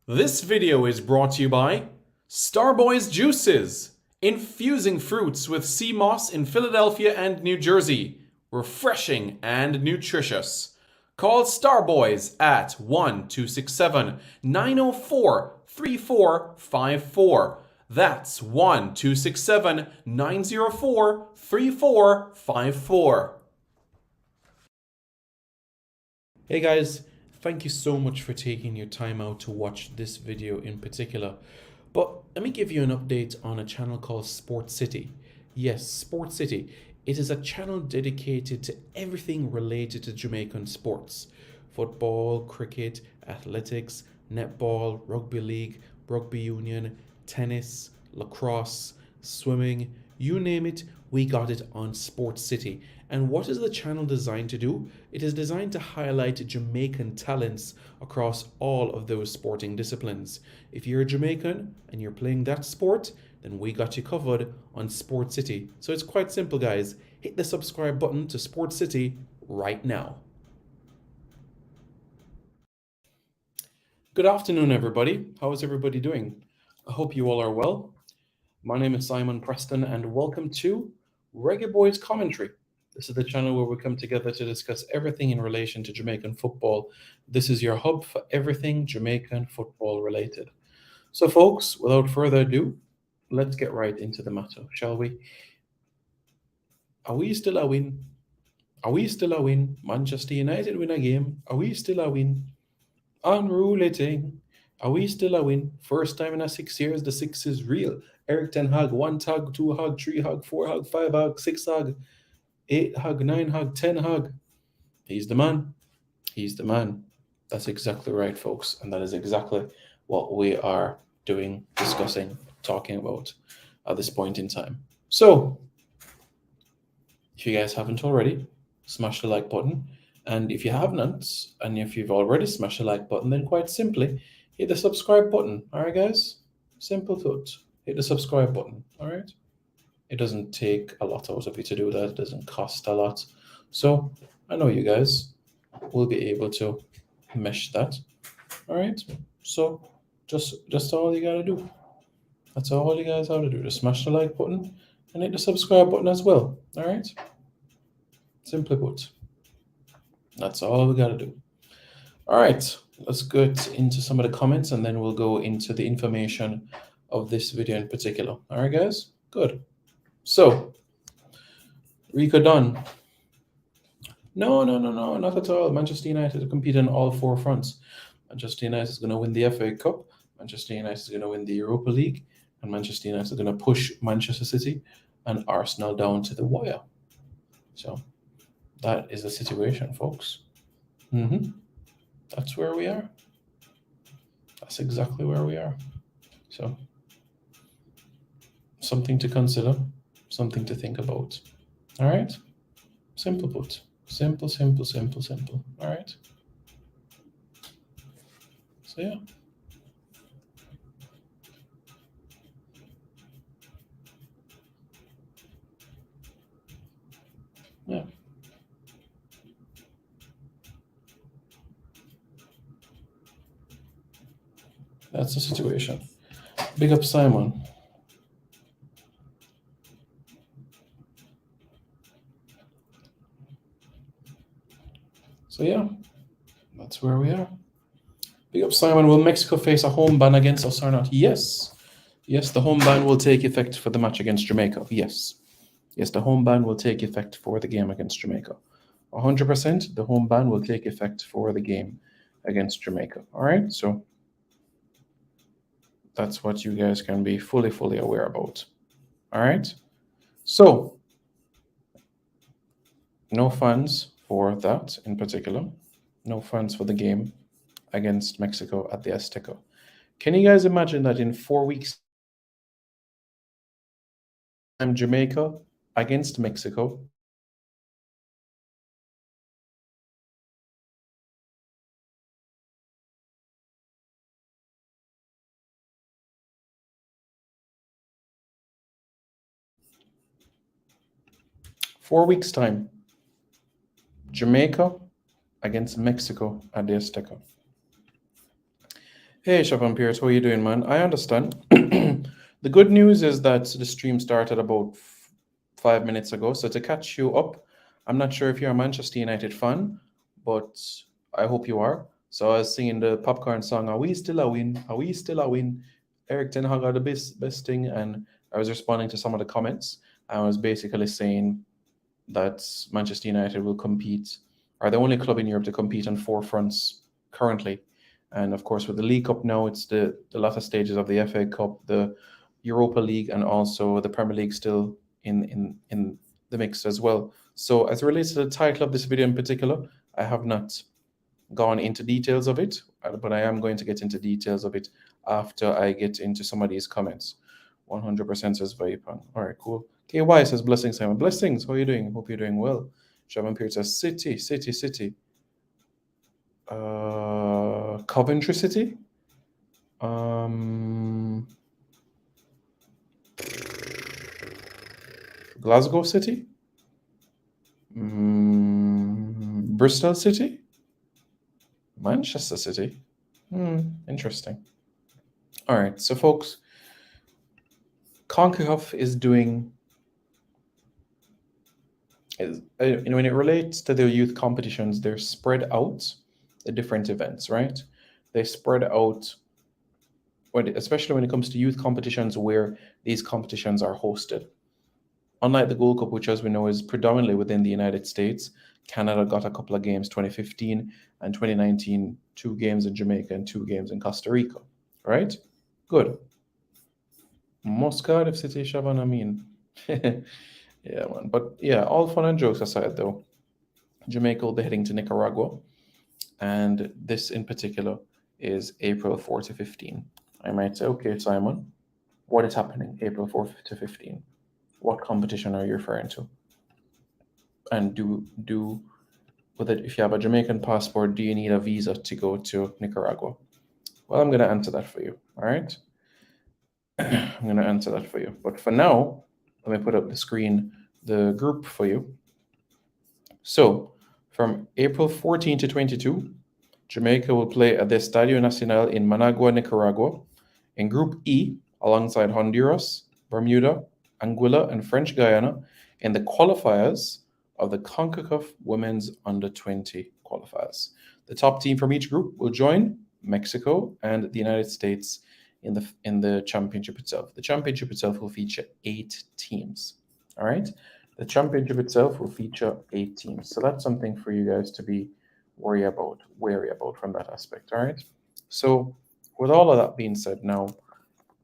This video is brought to you by Starboys Juices, infusing fruits with sea moss in Philadelphia and New Jersey. Refreshing and nutritious. Call Starboys at 1-267-904-3454. That's 1-267-904-3454. Hey guys, thank you so much for taking your time out to watch this video in particular. But let me give you an update on a channel called Sport City. Yes, Sport City. It is a channel dedicated to everything related to Jamaican sports. Football, cricket, athletics, netball, rugby league, rugby union, tennis, lacrosse, swimming, you name it, we got it on Sport City. And what is the channel designed to do? It is designed to highlight Jamaican talents across all of those sporting disciplines. If you're a Jamaican and you're playing that sport, then we got you covered on Sport City. So it's quite simple, guys. Hit the subscribe button to Sport City right now. Good afternoon, everybody. How is everybody doing? I hope you all are well. My name is Simon Preston, and welcome to Reggae Boys Commentary. This is the channel where we come together to discuss everything in relation to Jamaican football. This is your hub for everything Jamaican football related. So, folks, without further ado, let's get right into the matter, shall we? Are we still a win? Are we still a win? Manchester United win a game. Are we still a win? Unruly thing. Are we still a win? First time in 6 years, the 6 is real. Eric Ten Hag, 1 hug, 2 hug, 3 hug, 4 hug, 5 hug, 6 hug, 8 hug, 9 hug, 10 hug. He's the man. He's the man. That's exactly right, folks. And that is exactly what we are doing, discussing, talking about at this point in time. So, if you guys haven't already, smash the like button. And if you haven't, and if you've already smashed the like button, then quite simply, hit the subscribe button. All right, guys? Simple put. Hit the subscribe button. All right? It doesn't take a lot out of you to do that. It doesn't cost a lot. So I know you guys will be able to mesh that. All right? So just all you got to do. That's all you guys have to do. Just smash the like button and hit the subscribe button as well. All right? Simply put. That's all we got to do. All right, let's get into some of the comments and then we'll go into the information of this video in particular. All right, guys? Good. So, Rico Dunn. No, not at all. Manchester United compete on all 4 fronts. Manchester United is going to win the FA Cup. Manchester United is going to win the Europa League. And Manchester United is going to push Manchester City and Arsenal down to the wire. So, that is the situation, folks. That's where we are. That's exactly where we are. So, something to consider, something to think about. All right? Simple put. Simple. All right? So, yeah. Yeah. That's the situation. Big up Simon. So yeah, that's where we are. Big up Simon. Will Mexico face a home ban against us or not? Yes. Yes, the home ban will take effect for the match against Jamaica. Yes. Yes, the home ban will take effect for the game against Jamaica. 100%, the home ban will take effect for the game against Jamaica. All right, so that's what you guys can be fully aware about. All right, so no funds for that in particular. No funds for the game against Mexico at the Azteca. Can you guys imagine that in 4 weeks' time, Jamaica against Mexico? Four weeks' time, Jamaica against Mexico at the Azteca. Hey, Shavan Pierce, how are you doing, man? I understand. The good news is that the stream started about 5 minutes ago. So to catch you up, I'm not sure if you're a Manchester United fan, but I hope you are. So I was singing the popcorn song, "Are we still a win? Are we still a win?" Eric Ten Hag are the best thing, and I was responding to some of the comments. I was basically saying that Manchester United will compete, are the only club in Europe to compete on four fronts currently. And of course, with the League Cup now, it's the latter stages of the FA Cup, the Europa League, and also the Premier League still in the mix as well. So, as it relates to the title of this video in particular, I have not gone into details of it, but I am going to get into details of it after I get into some of these comments. 100% says Vaipan. All right, cool. KY says blessings, Simon. Blessings. How are you doing? Hope you're doing well. Shaman Pierce says City. Coventry City. Glasgow City. Bristol City. Manchester City. Interesting. All right, so folks, CONCACAF is doing when it relates to their youth competitions, they're spread out the different events, right? They spread out, especially when it comes to youth competitions where these competitions are hosted. Unlike the Gold Cup, which, as we know, is predominantly within the United States, Canada got a couple of games, 2015 and 2019, 2 games in Jamaica and 2 games in Costa Rica, right? Good. Cardiff City, Shaban Amin. Yeah, man. But yeah, all fun and jokes aside, though, Jamaica will be heading to Nicaragua, and this in particular is April 4 to 15. I might say, okay, Simon, what is happening April 4 to 15? What competition are you referring to? And with it, if you have a Jamaican passport, do you need a visa to go to Nicaragua? Well, I'm going to answer that for you. All right. I'm going to answer that for you. But for now, let me put up the screen, the group for you. So from April 14 to 22, Jamaica will play at the Estadio Nacional in Managua, Nicaragua, in Group E, alongside Honduras, Bermuda, Anguilla, and French Guyana in the qualifiers of the CONCACAF Women's Under-20 qualifiers. The top team from each group will join Mexico and the United States in the championship itself. The championship itself will feature 8 teams. All right? The championship itself will feature 8 teams. So that's something for you guys to be wary about from that aspect. All right. So with all of that being said, now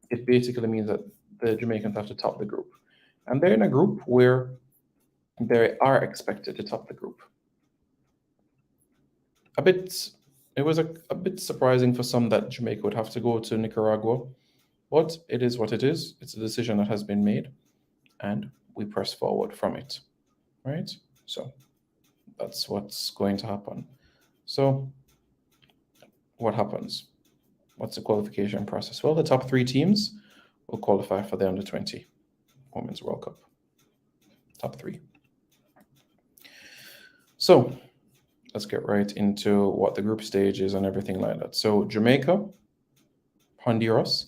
it basically means that the Jamaicans have to top the group, and they're in a group where they are expected to top the group. It was a bit surprising for some that Jamaica would have to go to Nicaragua, but it is what it is. It's a decision that has been made, and we press forward from it. Right. So that's what's going to happen. So what happens? What's the qualification process? Well, the top 3 teams will qualify for the Under-20 Women's World Cup. Top 3. So let's get right into what the group stage is and everything like that. So Jamaica, Honduras,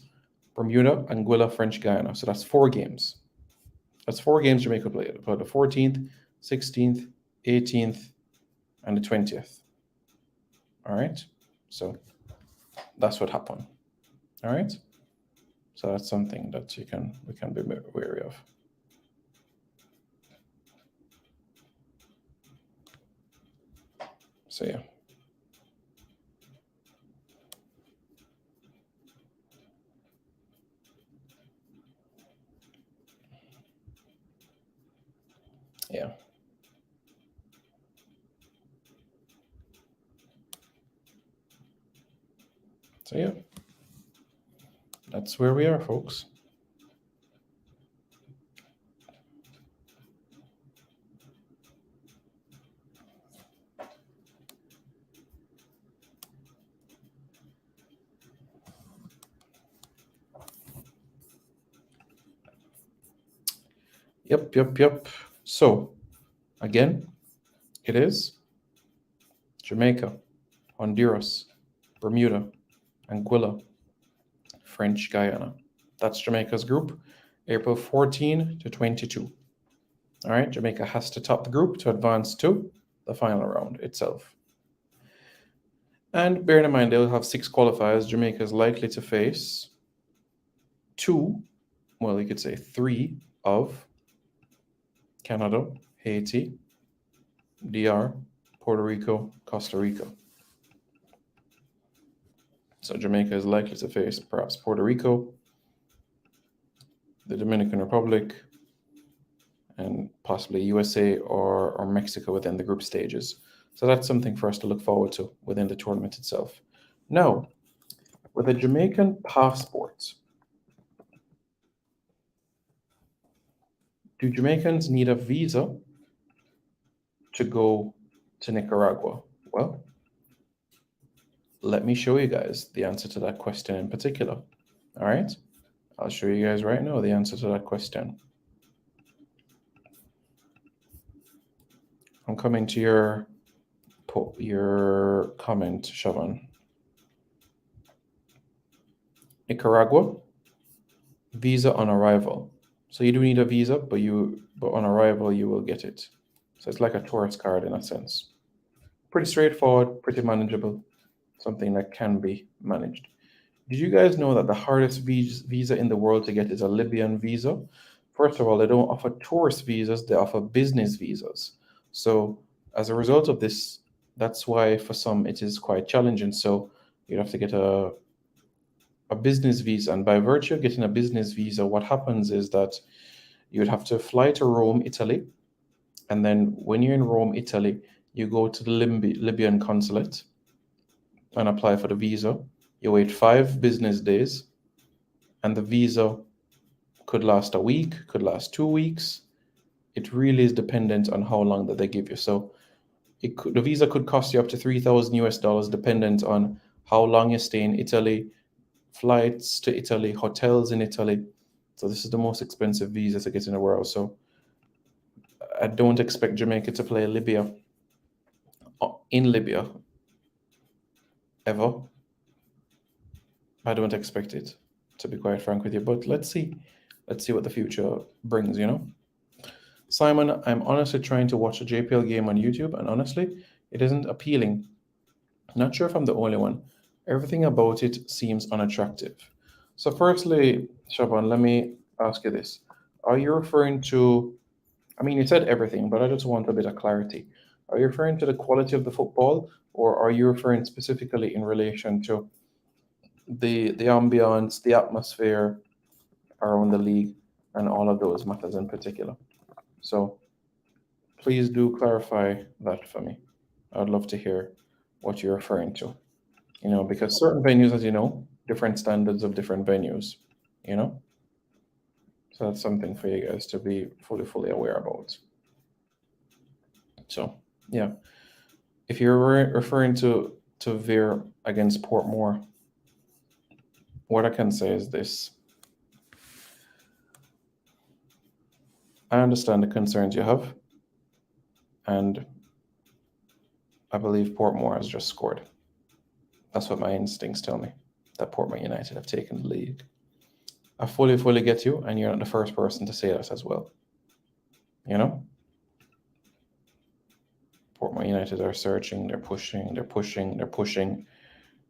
Bermuda, Anguilla, French Guyana. So that's 4 games. That's 4 games Jamaica played. But the 14th, 16th, 18th, and the 20th. All right. So that's what happened. All right. So that's something that we can be wary of. So yeah. Yeah. So yeah. That's where we are, folks. Yep. So, again, it is Jamaica, Honduras, Bermuda, Anguilla, French Guiana. That's Jamaica's group, April 14 to 22. All right, Jamaica has to top the group to advance to the final round itself. And bearing in mind they'll have 6 qualifiers, Jamaica is likely to face 2, well, you could say 3 of Canada, Haiti, DR, Puerto Rico, Costa Rica. So Jamaica is likely to face perhaps Puerto Rico, the Dominican Republic, and possibly USA or Mexico within the group stages. So that's something for us to look forward to within the tournament itself. Now, with a Jamaican passport, do Jamaicans need a visa to go to Nicaragua? Well, let me show you guys the answer to that question in particular. All right, I'll show you guys right now the answer to that question. I'm coming to your comment, Siobhan. Nicaragua, visa on arrival. So you do need a visa, but on arrival you will get it. So it's like a tourist card in a sense. Pretty straightforward, pretty manageable, something that can be managed. Did you guys know that the hardest visa in the world to get is a Libyan visa? First of all, they don't offer tourist visas, they offer business visas. So as a result of this, that's why for some it is quite challenging. So you'd have to get a business visa. And by virtue of getting a business visa, what happens is that you would have to fly to Rome, Italy. And then when you're in Rome, Italy, you go to the Libyan consulate and apply for the visa. You wait 5 business days, and the visa could last a week, could last 2 weeks. It really is dependent on how long that they give you. So the visa could cost you up to $3,000 dependent on how long you stay in Italy, flights to Italy, hotels in Italy. So this is the most expensive visa to get in the world. So I don't expect Jamaica to play in Libya ever. I don't expect it, to be quite frank with you. But let's see what the future brings, you know. Simon, I'm honestly trying to watch a JPL game on YouTube, and honestly, it isn't appealing. Not sure if I'm the only one. Everything about it seems unattractive. So firstly, Shaban, let me ask you this. Are you referring to, I mean, you said everything, but I just want a bit of clarity. Are you referring to the quality of the football, or are you referring specifically in relation to the ambiance, the atmosphere around the league, and all of those matters in particular? So please do clarify that for me. I'd love to hear what you're referring to. You know, because certain venues, as you know, different standards of different venues, you know? So that's something for you guys to be fully aware about. So, yeah. If you're referring to Veer against Portmore, what I can say is this. I understand the concerns you have, and I believe Portmore has just scored. That's what my instincts tell me, that Portmore United have taken the lead. I fully get you, and you're not the first person to say that as well. You know? Portmore United are searching, they're pushing,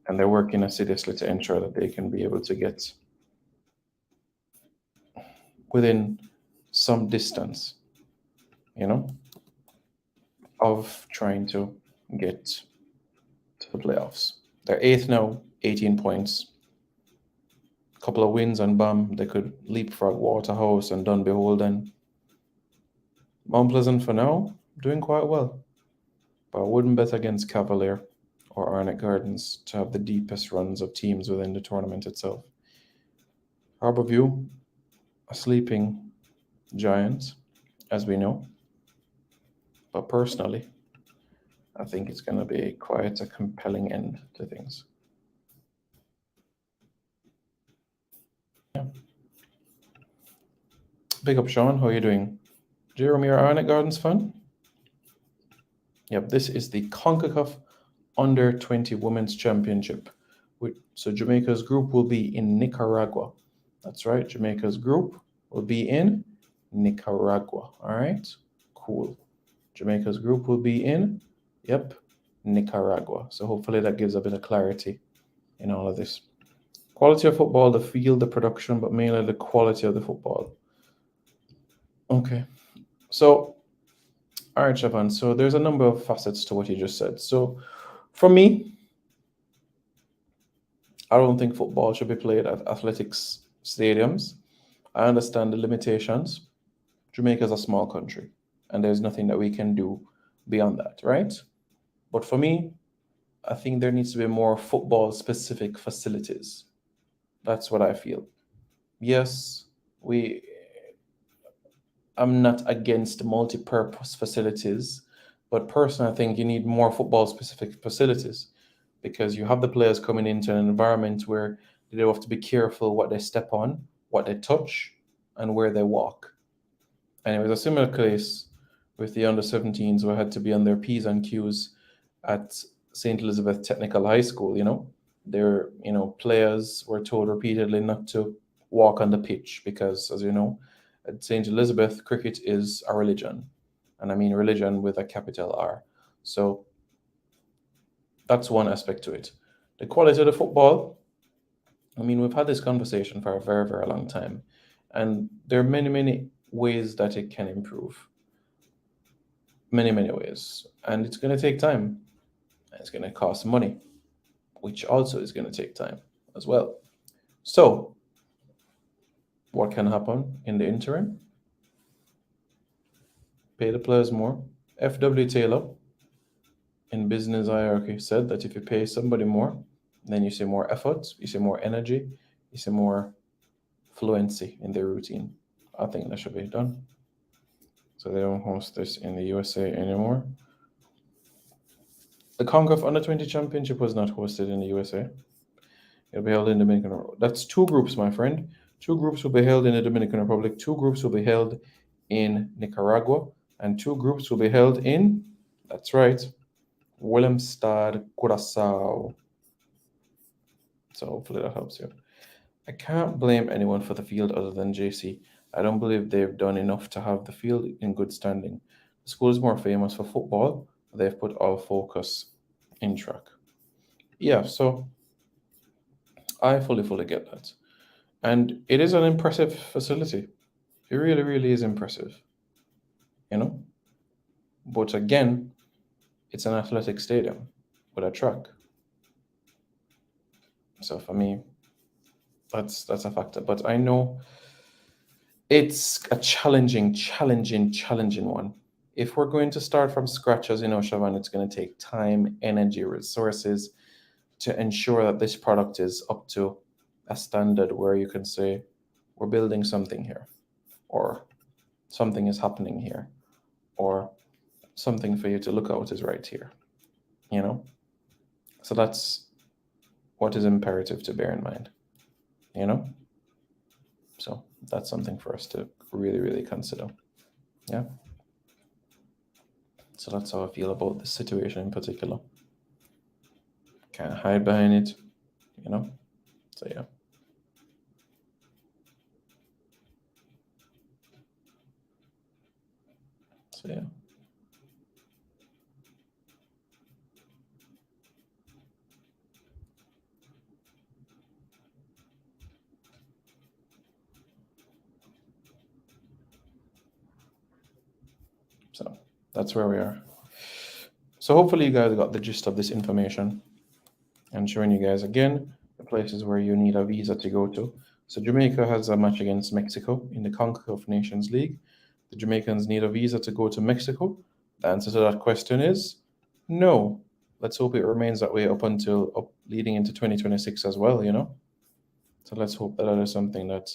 and they're working assiduously to ensure that they can be able to get within some distance, you know, of trying to get to the playoffs. They're 8th now, 18 points. A couple of wins and bam, they could leapfrog Waterhouse and Dun Beholden. Mount Pleasant for now, doing quite well. But I wouldn't bet against Cavalier or Arnett Gardens to have the deepest runs of teams within the tournament itself. Harborview, a sleeping giant, as we know. But personally, I think it's going to be quite a compelling end to things. Yeah. Big up, Sean. How are you doing? Jeremy, are Arnett Gardens fan? Yep, this is the CONCACAF Under-20 Women's Championship, So Jamaica's group will be in Nicaragua. That's right. Jamaica's group will be in Nicaragua. All right. Cool. Jamaica's group will be in, yep, Nicaragua. So hopefully that gives a bit of clarity in all of this. Quality of football, the field, the production, but mainly the quality of the football. Okay. So, all right, Shavan. So there's a number of facets to what you just said. So for me, I don't think football should be played at athletics stadiums. I understand the limitations. Jamaica is a small country, and there's nothing that we can do beyond that, right? But for me, I think there needs to be more football specific facilities. That's what I feel. Yes, we I'm not against multi-purpose facilities, but personally I think you need more football specific facilities because you have the players coming into an environment where they have to be careful what they step on, what they touch, and where they walk. And it was a similar case with the under 17s who had to be on their P's and Q's at St. Elizabeth Technical High School, Their, players were told repeatedly not to walk on the pitch because, as you know, at St. Elizabeth, cricket is a religion. And I mean religion with a capital R. So that's one aspect to it. The quality of the football, I mean, we've had this conversation for a very, very long time. And there are many, many ways that it can improve. Many, many ways. And it's going to take time. It's going to cost money, which also is going to take time as well. So, what can happen in the interim? Pay the players more. F.W. Taylor in Business Hierarchy said that if you pay somebody more, then you see more effort, you see more energy, you see more fluency in their routine. I think that should be done. So they don't host this in the USA anymore. The CONCACAF Under-20 Championship was not hosted in the USA. It'll be held in Dominican Republic. That's two groups, my friend. Two groups will be held in the Dominican Republic. Two groups will be held in Nicaragua. And two groups will be held in, that's right, Willemstad, Curaçao. So hopefully that helps you. I can't blame anyone for the field other than JC. I don't believe they've done enough to have the field in good standing. The school is more famous for football. They've put all focus in track. Yeah, so I fully get that. And it is an impressive facility. It really, really is impressive. You know? But again, it's an athletic stadium with a track. So for me, that's a factor. But I know it's a challenging one. If we're going to start from scratch, as you know, Shavan, it's going to take time, energy, resources to ensure that this product is up to a standard where you can say, we're building something here, or something is happening here, or something for you to look out is right here, So that's what is imperative to bear in mind, So that's something for us to really, really consider. Yeah. So that's how I feel about this situation in particular. Can't hide behind it, So yeah. So yeah. So that's where we are. So hopefully you guys got the gist of this information and showing you guys again the places where you need a visa to go to. So Jamaica has a match against Mexico in the CONCACAF Nations League. The Jamaicans need a visa to go to Mexico. The answer to that question is no. Let's hope it remains that way up until leading into 2026 as well, So let's hope that is something that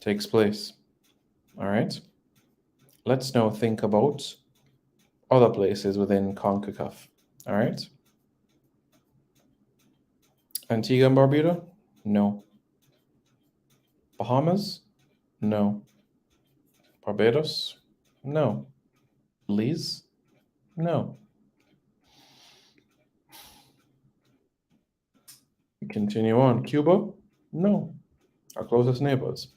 takes place. All right. Let's now think about other places within CONCACAF. All right. Antigua and Barbuda? No. Bahamas? No. Barbados? No. Belize? No. continue on. Cuba? No. Our closest neighbors.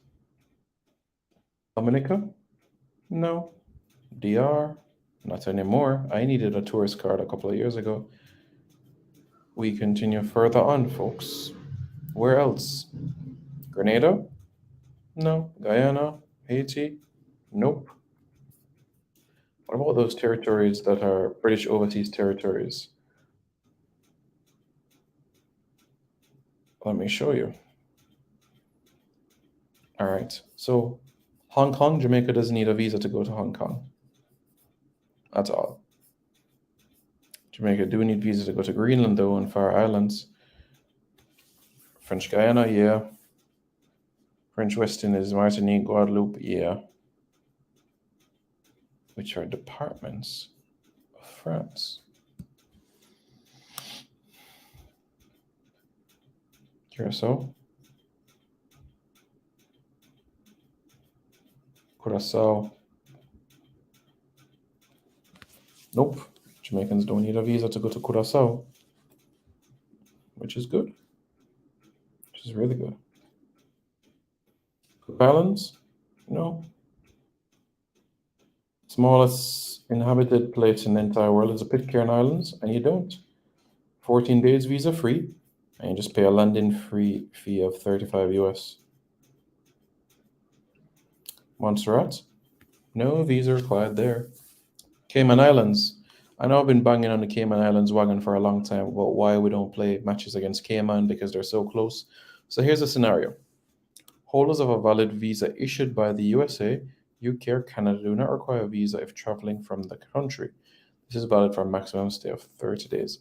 Dominica? No. DR? Not anymore. I needed a tourist card a couple of years ago. We continue further on, folks. Where else? Grenada? No. Guyana? Haiti? Nope. What about those territories that are British overseas territories? Let me show you. All right. So, Hong Kong, Jamaica doesn't need a visa to go to Hong Kong at all. Jamaica do need visa to go to Greenland, though, and Faroe Islands. French Guiana, yeah. French West Indies, Martinique, Guadeloupe, yeah. Which are departments of France. Curacao. Curacao. Nope. Jamaicans don't need a visa to go to Curacao, which is good. Which is really good. Cook Islands? No. Smallest inhabited place in the entire world is the Pitcairn Islands, and you don't. 14 days visa free, and you just pay a landing fee of 35 US. Montserrat? No visa required there. Cayman Islands. I know I've been banging on the Cayman Islands wagon for a long time about why we don't play matches against Cayman because they're so close. So here's a scenario. Holders of a valid visa issued by the USA, UK, or Canada do not require a visa if traveling from the country. This is valid for a maximum stay of 30 days.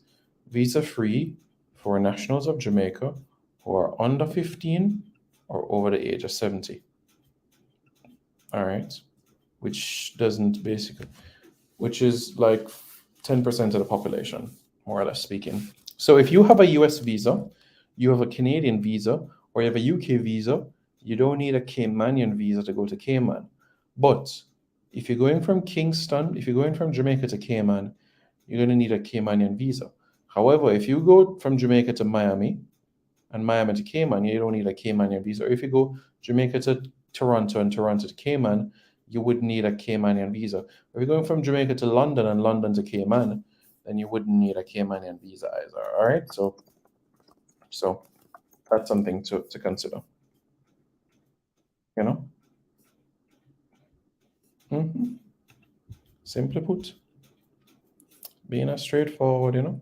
Visa free for nationals of Jamaica who are under 15 or over the age of 70. All right. Which is like 10% of the population, more or less speaking. So if you have a US visa, you have a Canadian visa, or you have a UK visa, you don't need a Caymanian visa to go to Cayman. But if you're going from Jamaica to Cayman, you're going to need a Caymanian visa. However, if you go from Jamaica to Miami and Miami to Cayman, you don't need a Caymanian visa. Or if you go Jamaica to Toronto and Toronto to Cayman, you would need a Caymanian visa. If you're going from Jamaica to London and London to Cayman, then you wouldn't need a Caymanian visa either. All right, so that's something to consider. You know, simply put, being as straightforward.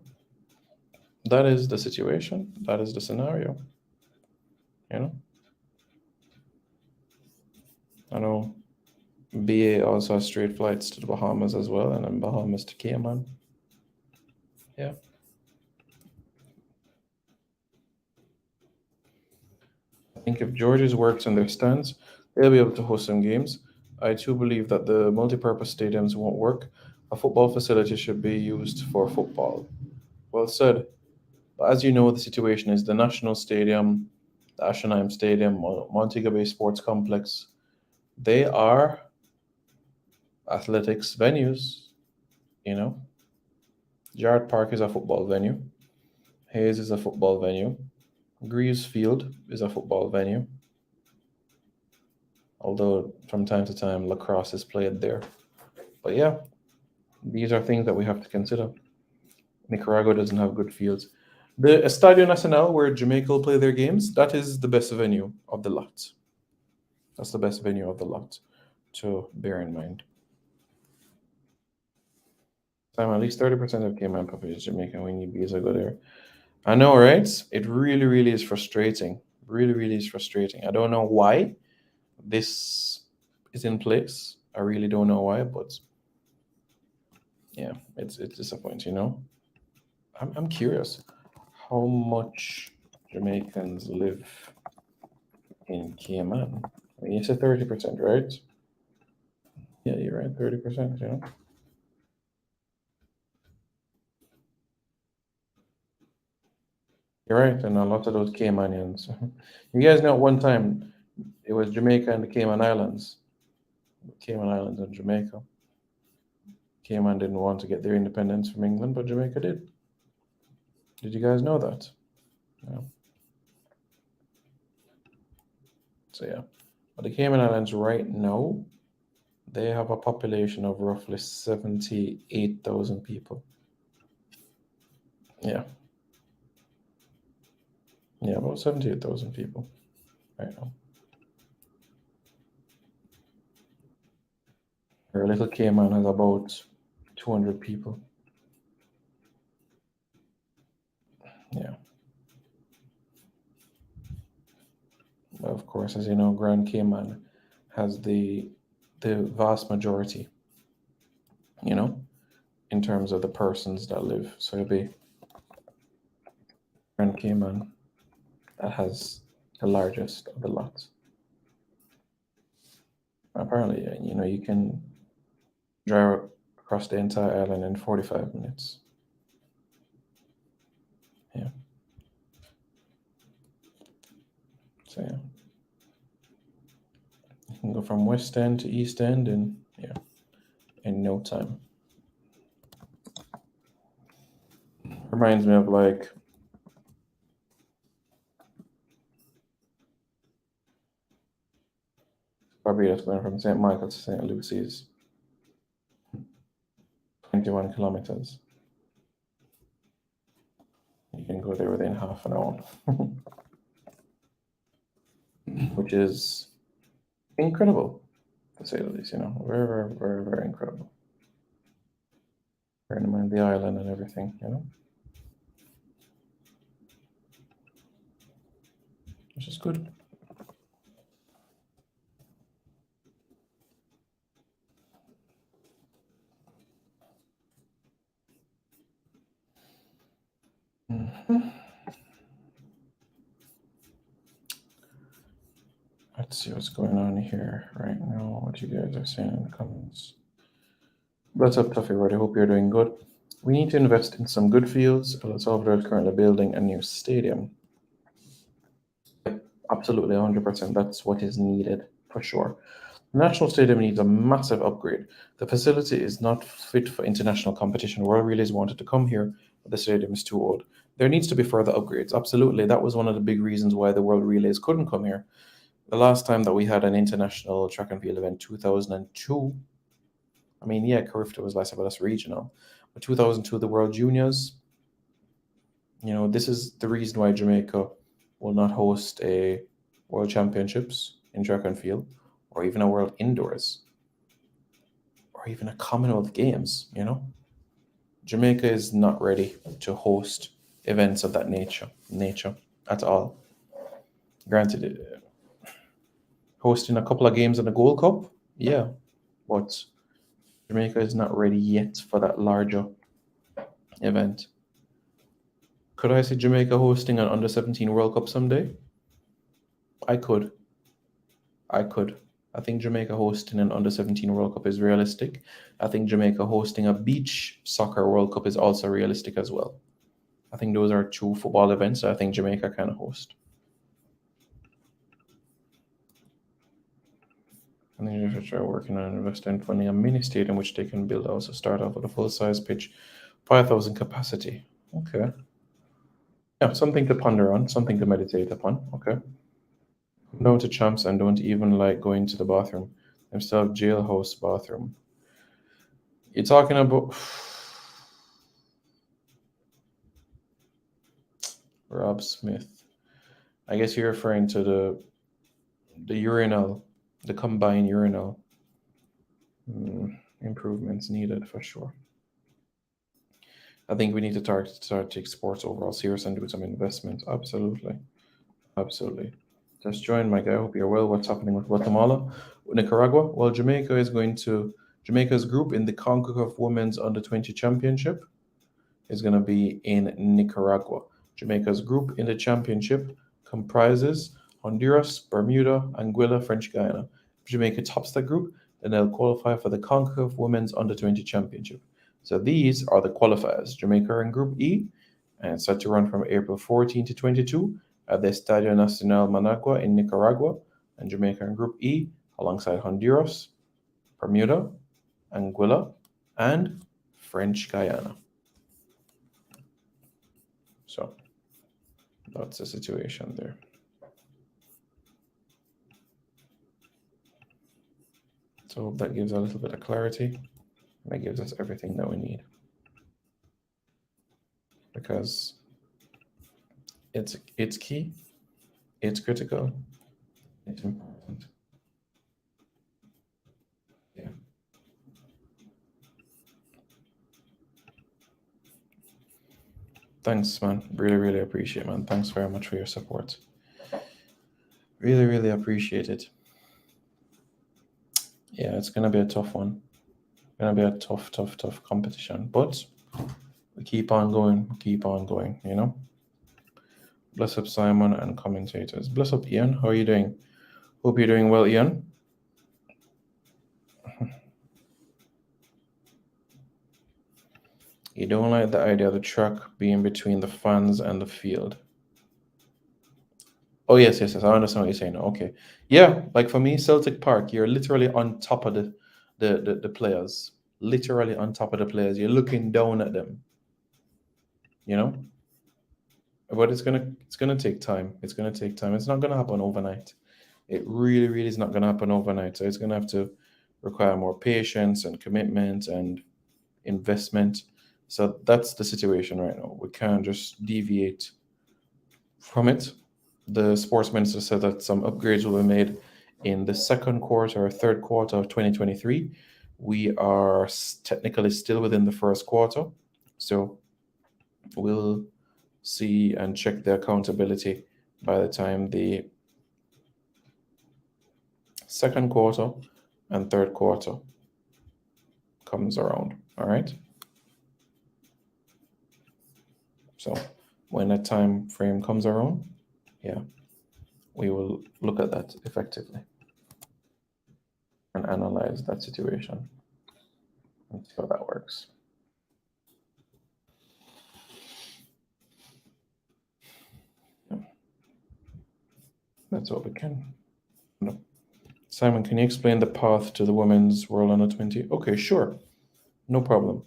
That is the situation. That is the scenario. I know BA also has straight flights to the Bahamas as well, and then Bahamas to Cayman. Yeah. I think if George's works understands, they'll be able to host some games. I too believe that the multi-purpose stadiums won't work. A football facility should be used for football. Well said. But as you know, the situation is the National Stadium, the Ashenheim Stadium, Montego Bay Sports Complex. They are athletics venues. Gerard Park is a football venue. Hayes is a football venue. Greaves Field is a football venue. Although from time to time lacrosse is played there. But yeah, these are things that we have to consider. Nicaragua doesn't have good fields. The Estadio Nacional, where Jamaica will play their games, that is the best venue of the lot. That's the best venue of the lot to bear in mind. At least 30% of Cayman population is Jamaican. We need visa to go there. I know, right? It really, really is frustrating. Really, really is frustrating. I don't know why this is in place. I really don't know why, but yeah, it's disappointing. I'm curious how much Jamaicans live in Cayman. I mean, you said 30%, right? Yeah, you're right, 30%. You're right, and a lot of those Caymanians. You guys know at one time it was Jamaica and the Cayman Islands. Cayman Islands and Jamaica. Cayman didn't want to get their independence from England, but Jamaica did. Did you guys know that? Yeah. So yeah, but the Cayman Islands right now, they have a population of roughly 78,000 people. Yeah, yeah, about 78,000 people right now. Our little Cayman has about 200 people. Yeah, of course, as you know, Grand Cayman has the vast majority, you know, in terms of the persons that live. So it'll be Grand Cayman that has the largest of the lots. Apparently, you know, you can drive across the entire island in 45 minutes. Yeah. So yeah, you can go from West End to East End in no time. Reminds me of like Barbados going from St. Michael to St. Lucy's, 21 kilometers. You can go there within half an hour, which is incredible to say the least. You know, very, very, very, very incredible. Bearing in mind the island and everything. You know, which is good. Mhm. Let's see what's going on here right now. What you guys are saying in the comments. What's up, Tuffy Road? I hope you're doing good. We need to invest in some good fields. El Salvador is currently building a new stadium. Yep, absolutely, 100%. That's what is needed for sure. The National Stadium needs a massive upgrade. The facility is not fit for international competition. World Relays wanted to come here, but the stadium is too old. There needs to be further upgrades. Absolutely. That was one of the big reasons why the World Relays couldn't come here. The last time that we had an international track and field event, 2002, I mean, yeah, Carifta was vice versa regional, but 2002, the World Juniors, you know, this is the reason why Jamaica will not host a World Championships in track and field, or even a World Indoors, or even a Commonwealth Games. You know, Jamaica is not ready to host events of that nature at all. Granted, hosting a couple of games in the Gold Cup, yeah, but Jamaica is not ready yet for that larger event. Could I see Jamaica hosting an under 17 World Cup someday? I could. I could. I think Jamaica hosting an under 17 World Cup is realistic. I think Jamaica hosting a beach soccer World Cup is also realistic as well. I think those are two football events that I think Jamaica can host. And then you should try working on investing in funding a mini stadium which they can build also start off with a full size pitch, 5,000 capacity. Okay. Yeah, something to ponder on, something to meditate upon. Okay. No to champs and don't even like going to the bathroom. I'm still have jailhouse bathroom. You're talking about Rob Smith. I guess you're referring to the urinal, the combined urinal. Improvements needed for sure. I think we need to start to take sports overall serious and do some investments. Absolutely. Absolutely. Just join, my guy. I hope you're well. What's happening with Guatemala? Nicaragua? Well, Jamaica's group in the CONCACAF Women's Under-20 Championship is going to be in Nicaragua. Jamaica's group in the championship comprises Honduras, Bermuda, Anguilla, French Guiana. If Jamaica tops that group, then they'll qualify for the CONCACAF Women's Under-20 Championship. So these are the qualifiers. Jamaica in Group E, and it's set to run from April 14 to 22 at the Estadio Nacional Managua in Nicaragua, and Jamaica in Group E alongside Honduras, Bermuda, Anguilla, and French Guiana. So that's the situation there. So hope that gives a little bit of clarity. And that gives us everything that we need. Because it's key, it's critical, it's important. Yeah. Thanks, man. Really, really appreciate it, man. Thanks very much for your support. Really, really appreciate it. Yeah, it's gonna be a tough one. Gonna be a tough competition. But we keep on going, you know? Bless up Simon and commentators. Bless up Ian. How are you doing? Hope you're doing well, Ian. You don't like the idea of the track being between the fans and the field. Oh, yes. I understand what you're saying. Okay. Yeah, like for me, Celtic Park, you're literally on top of the players. Literally on top of the players. You're looking down at them. You know? But it's gonna take time. It's gonna take time. It's not gonna happen overnight. It really, really is not gonna happen overnight. So it's gonna have to require more patience and commitment and investment. So that's the situation right now. We can't just deviate from it. The sports minister said that some upgrades will be made in the second quarter or third quarter of 2023. We are technically still within the first quarter. So we'll see and check the accountability by the time the second quarter and third quarter comes around. All right. So when that time frame comes around, yeah, we will look at that effectively and analyze that situation and see how that works. Yeah. That's what we can. No. Simon, can you explain the path to the women's World Under 20? Okay, sure. No problem.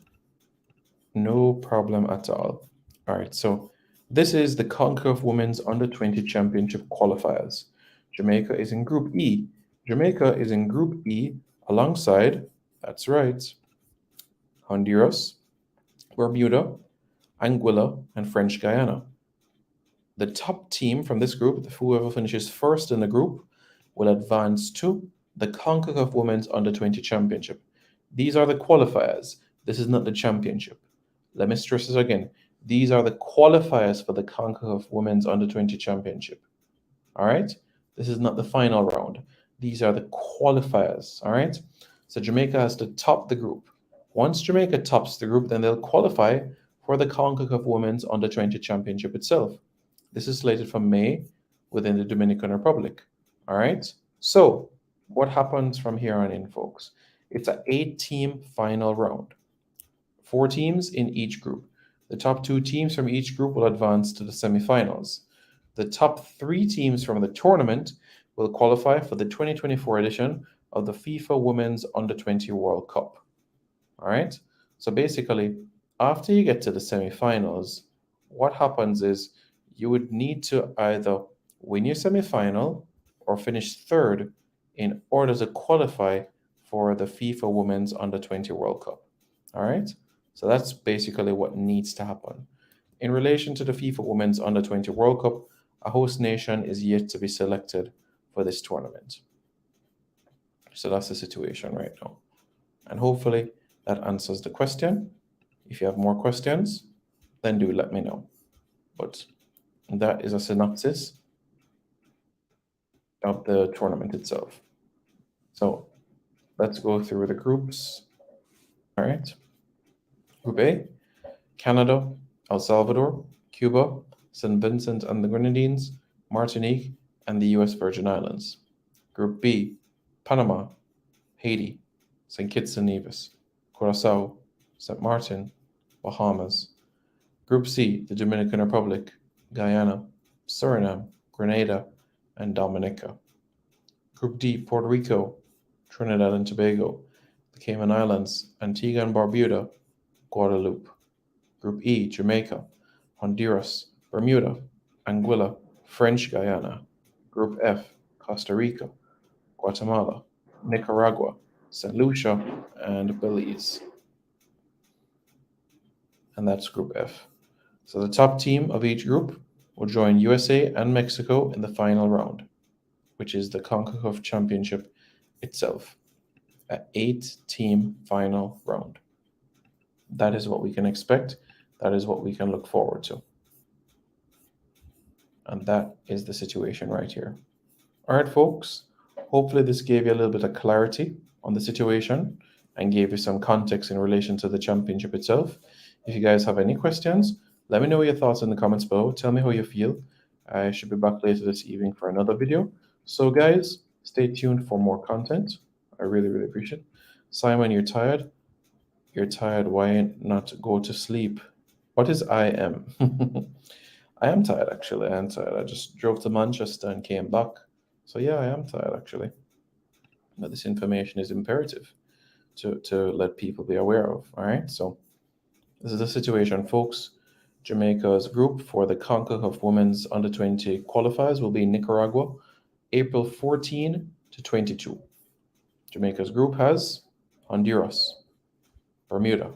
No problem at all. All right, so this is the CONCACAF Women's Under 20 Championship qualifiers. Jamaica is in Group E. Jamaica is in Group E alongside, that's right, Honduras, Bermuda, Anguilla, and French Guyana. The top team from this group, whoever finishes first in the group, will advance to the CONCACAF Women's Under 20 Championship. These are the qualifiers. This is not the championship. Let me stress this again. These are the qualifiers for the CONCACAF Women's Under 20 Championship. All right? This is not the final round. These are the qualifiers. All right? So Jamaica has to top the group. Once Jamaica tops the group, then they'll qualify for the CONCACAF Women's Under 20 Championship itself. This is slated for May within the Dominican Republic. All right? So what happens from here on in, folks? It's an 8-team final round. 4 teams in each group. The top 2 teams from each group will advance to the semifinals. The top 3 teams from the tournament will qualify for the 2024 edition of the FIFA Women's Under 20 World Cup. All right? So basically, after you get to the semifinals, what happens is you would need to either win your semifinal or finish third in order to qualify for the FIFA Women's Under 20 World Cup. All right? So that's basically what needs to happen. In relation to the FIFA Women's Under 20 World Cup, a host nation is yet to be selected for this tournament. So that's the situation right now. And hopefully that answers the question. If you have more questions, then do let me know. But that is a synopsis of the tournament itself. So let's go through the groups. All right. Group A, Canada, El Salvador, Cuba, St. Vincent and the Grenadines, Martinique, and the U.S. Virgin Islands. Group B, Panama, Haiti, St. Kitts and Nevis, Curacao, St. Martin, Bahamas. Group C, the Dominican Republic, Guyana, Suriname, Grenada, and Dominica. Group D, Puerto Rico, Trinidad and Tobago, the Cayman Islands, Antigua and Barbuda, Guadeloupe. Group E, Jamaica, Honduras, Bermuda, Anguilla, French Guyana. Group F, Costa Rica, Guatemala, Nicaragua, St. Lucia, and Belize. And that's Group F. So the top team of each group will join USA and Mexico in the final round, which is the CONCACAF Championship itself. An 8-team final round. That is what we can expect. That is what we can look forward to. And that is the situation right here. All right, folks. Hopefully this gave you a little bit of clarity on the situation and gave you some context in relation to the championship itself. If you guys have any questions, let me know your thoughts in the comments below. Tell me how you feel. I should be back later this evening for another video. So guys, stay tuned for more content. I really, really appreciate it. Simon, you're tired? You're tired. Why not go to sleep? What is I am? I am tired, actually. I am tired. I just drove to Manchester and came back. So yeah, I am tired, actually. But this information is imperative to let people be aware of. All right, so this is the situation, folks. Jamaica's group for the CONCACAF Women's Under-20 qualifiers will be in Nicaragua, April 14 to 22. Jamaica's group has Honduras, Bermuda,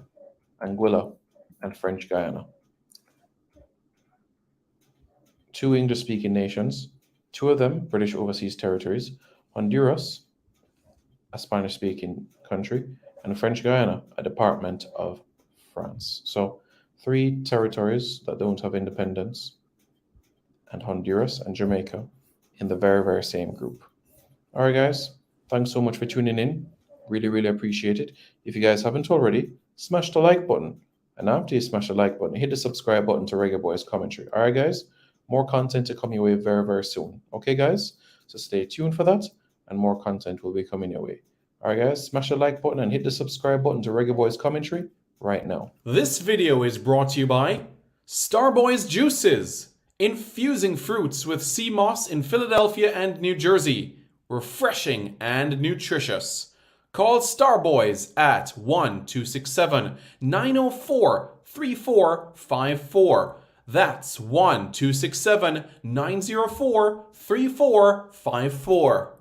Anguilla, and French Guiana. 2 English-speaking nations, 2 of them British Overseas Territories, Honduras, a Spanish-speaking country, and French Guiana, a department of France. So 3 territories that don't have independence, and Honduras and Jamaica in the very, very same group. All right, guys, thanks so much for tuning in. Really, really appreciate it. If you guys haven't already, smash the like button. And after you smash the like button, hit the subscribe button to Reggae Boys Commentary. All right, guys, more content to come your way very, very soon. Okay, guys, so stay tuned for that, and more content will be coming your way. All right, guys, smash the like button and hit the subscribe button to Reggae Boys Commentary right now. This video is brought to you by Starboys Juices, infusing fruits with sea moss in Philadelphia and New Jersey. Refreshing and nutritious. Call Starboys at 1-267-904-3454. That's 1-267-904-3454.